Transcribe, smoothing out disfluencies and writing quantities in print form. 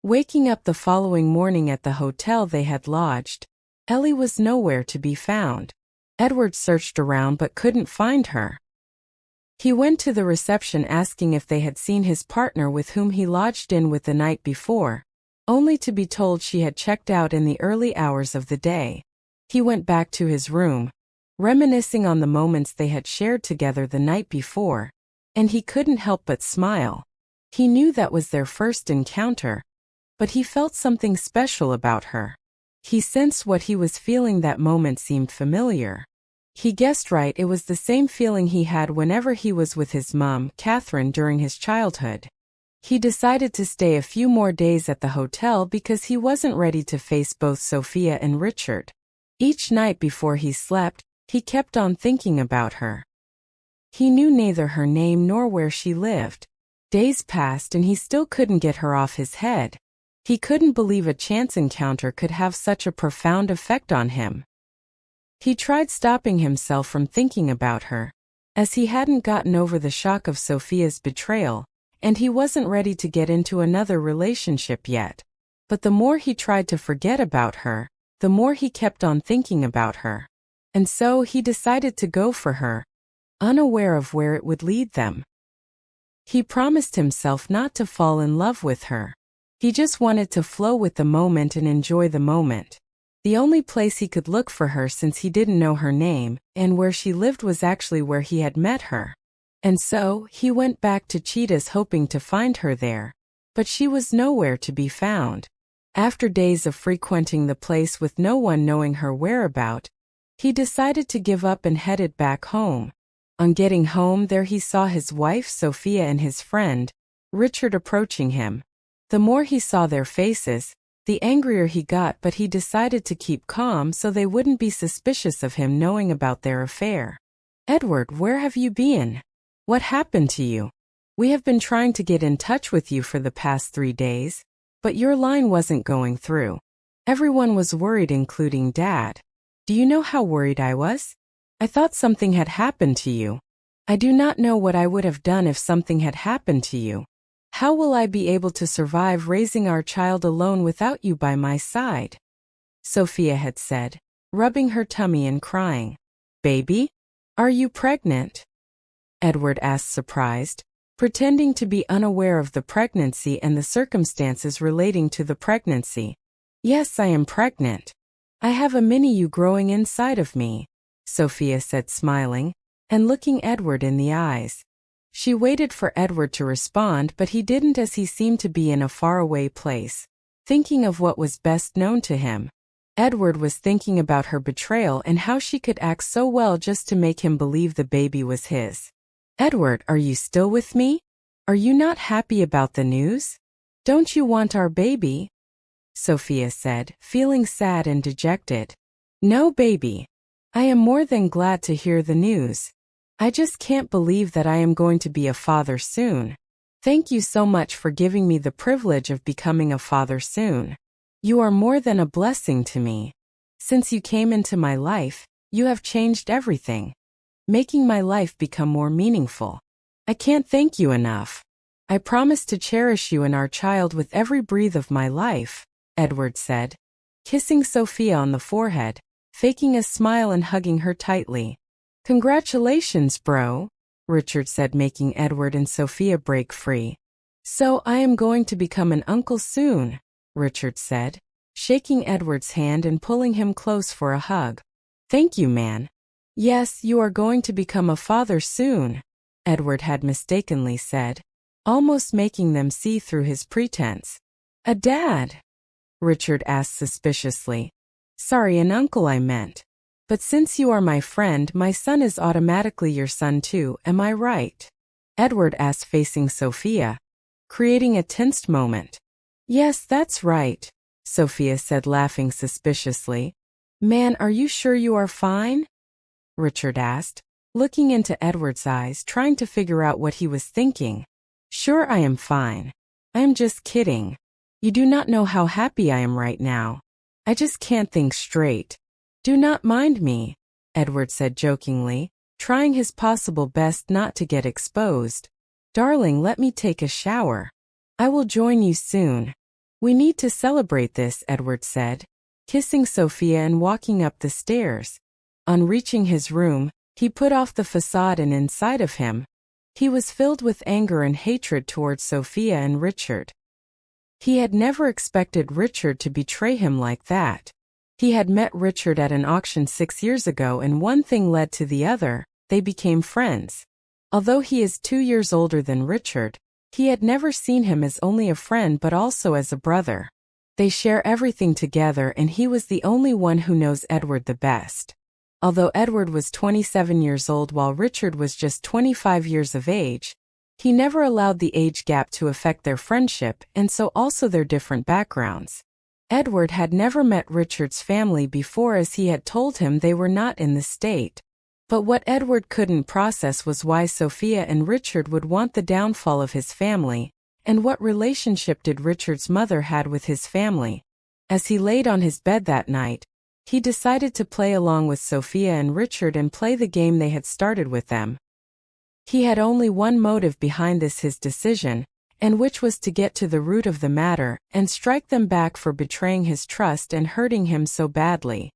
Waking up the following morning at the hotel they had lodged, Ellie was nowhere to be found. Edward searched around but couldn't find her. He went to the reception asking if they had seen his partner with whom he lodged in with the night before, only to be told she had checked out in the early hours of the day. He went back to his room, reminiscing on the moments they had shared together the night before, and he couldn't help but smile. He knew that was their first encounter, but he felt something special about her. He sensed what he was feeling that moment seemed familiar. He guessed right, it was the same feeling he had whenever he was with his mom, Catherine, during his childhood. He decided to stay a few more days at the hotel because he wasn't ready to face both Sophia and Richard. Each night before he slept, he kept on thinking about her. He knew neither her name nor where she lived. Days passed and he still couldn't get her off his head. He couldn't believe a chance encounter could have such a profound effect on him. He tried stopping himself from thinking about her, as he hadn't gotten over the shock of Sophia's betrayal, and he wasn't ready to get into another relationship yet. But the more he tried to forget about her, the more he kept on thinking about her. And so he decided to go for her, unaware of where it would lead them. He promised himself not to fall in love with her. He just wanted to flow with the moment and enjoy the moment. The only place he could look for her, since he didn't know her name, and where she lived, was actually where he had met her. And so, he went back to Cheetah's hoping to find her there. But she was nowhere to be found. After days of frequenting the place with no one knowing her whereabout, he decided to give up and headed back home. On getting home there he saw his wife Sophia and his friend, Richard, approaching him. The more he saw their faces, the angrier he got, but he decided to keep calm so they wouldn't be suspicious of him knowing about their affair. "Edward, where have you been? What happened to you? We have been trying to get in touch with you for the past 3 days, but your line wasn't going through. Everyone was worried, including Dad. Do you know how worried I was? I thought something had happened to you. I do not know what I would have done if something had happened to you. How will I be able to survive raising our child alone without you by my side?" Sophia had said, rubbing her tummy and crying. "Baby? Are you pregnant?" Edward asked, surprised, pretending to be unaware of the pregnancy and the circumstances relating to the pregnancy. "Yes, I am pregnant. I have a mini you growing inside of me," Sophia said, smiling, and looking Edward in the eyes. She waited for Edward to respond, but he didn't, as he seemed to be in a faraway place, thinking of what was best known to him. Edward was thinking about her betrayal and how she could act so well just to make him believe the baby was his. "Edward, are you still with me? Are you not happy about the news? Don't you want our baby?" Sophia said, feeling sad and dejected. "No, baby. I am more than glad to hear the news. I just can't believe that I am going to be a father soon. Thank you so much for giving me the privilege of becoming a father soon. You are more than a blessing to me. Since you came into my life, you have changed everything, making my life become more meaningful. I can't thank you enough. I promise to cherish you and our child with every breath of my life," Edward said, kissing Sophia on the forehead, faking a smile and hugging her tightly. "Congratulations, bro," Richard said, making Edward and Sophia break free. "So I am going to become an uncle soon," Richard said, shaking Edward's hand and pulling him close for a hug. "Thank you, man." "Yes, you are going to become a father soon," Edward had mistakenly said, almost making them see through his pretense. "A dad?" Richard asked suspiciously. "Sorry, an uncle I meant. But since you are my friend, my son is automatically your son too, am I right?" Edward asked, facing Sophia, creating a tensed moment. "Yes, that's right," Sophia said, laughing suspiciously. "Man, are you sure you are fine?" Richard asked, looking into Edward's eyes, trying to figure out what he was thinking. "Sure, I am fine. I am just kidding. You do not know how happy I am right now. I just can't think straight. Do not mind me," Edward said jokingly, trying his possible best not to get exposed. "Darling, let me take a shower. I will join you soon. "We need to celebrate this," Edward said, kissing Sophia and walking up the stairs. On reaching his room, he put off the facade, and inside of him, he was filled with anger and hatred towards Sophia and Richard. He had never expected Richard to betray him like that. He had met Richard at an auction 6 years ago, and one thing led to the other. They became friends. Although he is 2 years older than Richard, he had never seen him as only a friend but also as a brother. They share everything together, and he was the only one who knows Edward the best. Although Edward was 27 years old while Richard was just 25 years of age, he never allowed the age gap to affect their friendship, and so also their different backgrounds. Edward had never met Richard's family before, as he had told him they were not in the state. But what Edward couldn't process was why Sophia and Richard would want the downfall of his family, and what relationship did Richard's mother had with his family. As he laid on his bed that night, he decided to play along with Sophia and Richard and play the game they had started with them. He had only one motive behind his decision, and which was to get to the root of the matter and strike them back for betraying his trust and hurting him so badly.